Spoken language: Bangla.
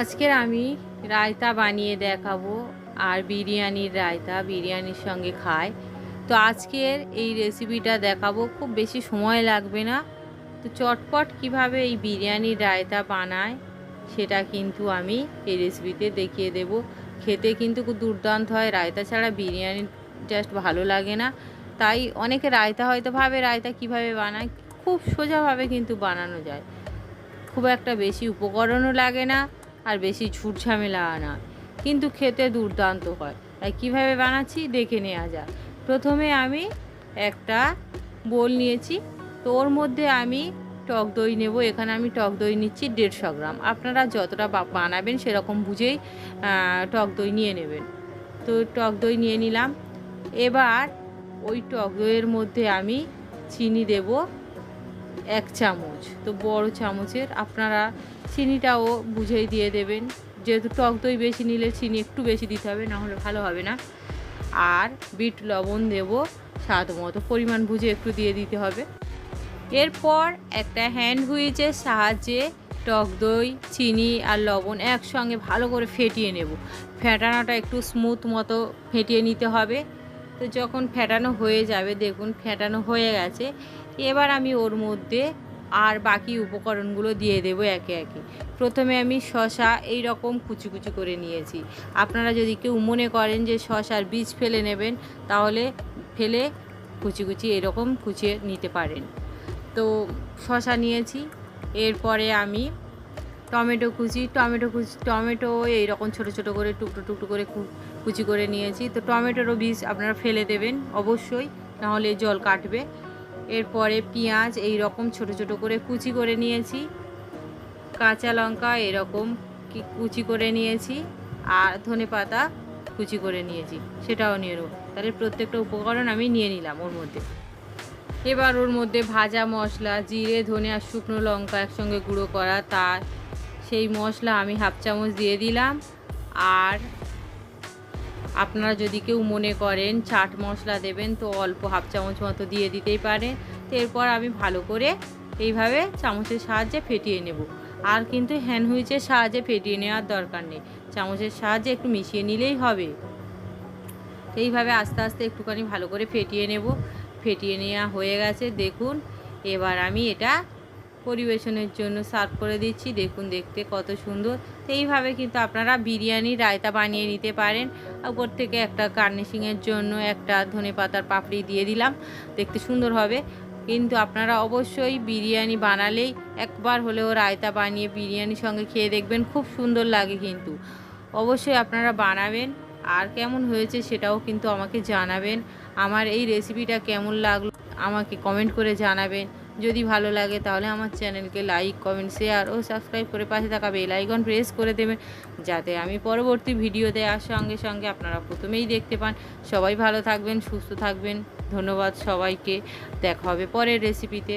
আজকের আমি রায়তা বানিয়ে দেখাবো। আর বিরিয়ানির রায়তা বিরিয়ানির সঙ্গে খায়। তো আজকের এই রেসিপিটা দেখাবো, খুব বেশি সময় লাগবে না। তো চটপট কিভাবে এই বিরিয়ানির রায়তা বানায় সেটা কিন্তু আমি এই রেসিপিতে দেখিয়ে দেব। খেতে কিন্তু খুব দুর্দান্ত হয়। রায়তা ছাড়া বিরিয়ানি জাস্ট ভালো লাগে না। তাই অনেকে রায়তা হয়তো ভাবে রায়তা কিভাবে বানায়, খুব সোজাভাবে কিন্তু বানানো যায়। খুব একটা বেশি উপকরণও লাগে না, আর বেশি ঝুট ঝামেলা না, কিন্তু খেতে দুর্দান্ত হয়। তাই কীভাবে বানাচ্ছি দেখে নেওয়া যাক। প্রথমে আমি একটা বোল নিয়েছি। তো ওর মধ্যে আমি টক দই নেব। এখানে আমি টক দই নিচ্ছি 150 গ্রাম। আপনারা যতটা বানাবেন সেরকম বুঝেই টক দই নিয়ে নেবেন। তো টক দই নিয়ে নিলাম। এবার ওই টক দইয়ের মধ্যে আমি চিনি দেব 1 চামচ। তো বড় চামচের আপনারা চিনিটাও বুঝেই দিয়ে দেবেন, যেহেতু টক দই বেশি নিলে চিনি একটু বেশি দিতে হবে, নাহলে ভালো হবে না। আর বিট লবণ দেব স্বাদ মতো, পরিমাণ বুঝে একটু দিয়ে দিতে হবে। এরপর একটা হ্যান্ড হুইচের সাহায্যে টক দই, চিনি আর লবণ একসঙ্গে ভালো করে ফেটিয়ে নেব। ফেটানোটা একটু স্মুথ মতো ফেটিয়ে নিতে হবে। তো যখন ফেটানো হয়ে যাবে, দেখুন ফেটানো হয়ে গেছে। এবার আমি ওর মধ্যে আর বাকি উপকরণগুলো দিয়ে দেব একে একে। প্রথমে আমি শসা এই রকম কুচি কুচি করে নিয়েছি। আপনারা যদি কেউ মনে করেন যে শসার বীজ ফেলে নেবেন, তাহলে ফেলে কুচি কুচি এরকম কুচিয়ে নিতে পারেন। তো শসা নিয়েছি। এরপরে আমি টমেটো এইরকম ছোটো ছোটো করে টুকরো টুকরো করে কুচি করে নিয়েছি। তো টমেটোরও বীজ আপনারা ফেলে দেবেন অবশ্যই, নাহলে জল কাটবে। এরপরে পেঁয়াজ এই রকম ছোটো ছোটো করে কুচি করে নিয়েছি। কাঁচা লঙ্কা এরকম কুচি করে নিয়েছি। আর ধনেপাতা কুচি করে নিয়েছি, সেটাও নিয়ে নেব। তাহলে প্রত্যেকটা উপকরণ আমি নিয়ে নিলাম ওর মধ্যে। এবার ওর মধ্যে ভাজা মশলা, জিরে, ধনে আর শুকনো লঙ্কা একসঙ্গে গুঁড়ো করা, তার সেই মশলা আমি 1/2 চামচ দিয়ে দিলাম। আর আপনারা যদি কেউ মনে করেন চাট মশলা দেবেন, তো অল্প 1/2 চামচ মতো দিয়ে দিতেই পারেন। তো এরপর আমি ভালো করে এইভাবে চামচের সাহায্যে ফেটিয়ে নেব। আর কিন্তু হ্যান্ড হুইচের সাহায্যে ফেটিয়ে নেওয়ার দরকার নেই, চামচের সাহায্যে একটু মিশিয়ে নিলেই হবে। এইভাবে আস্তে আস্তে একটুখানি ভালো করে ফেটিয়ে নেব। ফেটিয়ে নেওয়া হয়ে গেছে দেখুন। এবার আমি এটা পরিবেশনের জন্য সার্ভ করে দিচ্ছি। দেখুন দেখতে কত সুন্দর। তো এইভাবে কিন্তু আপনারা বিরিয়ানির রায়তা বানিয়ে নিতে পারেন। উপর থেকে একটা গার্নিশিংয়ের জন্য একটা ধনেপাতার পাপড়ি দিয়ে দিলাম, দেখতে সুন্দর হবে। কিন্তু আপনারা অবশ্যই বিরিয়ানি বানালেই একবার হলেও রায়তা বানিয়ে বিরিয়ানির সঙ্গে খেয়ে দেখবেন, খুব সুন্দর লাগে। কিন্তু অবশ্যই আপনারা বানাবেন। আর কেমন হয়েছে সেটাও কিন্তু আমাকে জানাবেন। আমার এই রেসিপিটা কেমন লাগলো আমাকে কমেন্ট করে জানাবেন। যদি ভালো লাগে তাহলে আমার চ্যানেলকে লাইক, কমেন্ট, শেয়ার ও সাবস্ক্রাইব করে পাশে থাকা বেল আইকন প্রেস করে দেবেন, যাতে আমি পরবর্তী ভিডিও দেওয়ার সঙ্গে সঙ্গে আপনারা প্রথমেই দেখতে পান। সবাই ভালো থাকবেন, সুস্থ থাকবেন। ধন্যবাদ সবাইকে। দেখা হবে পরের রেসিপিতে।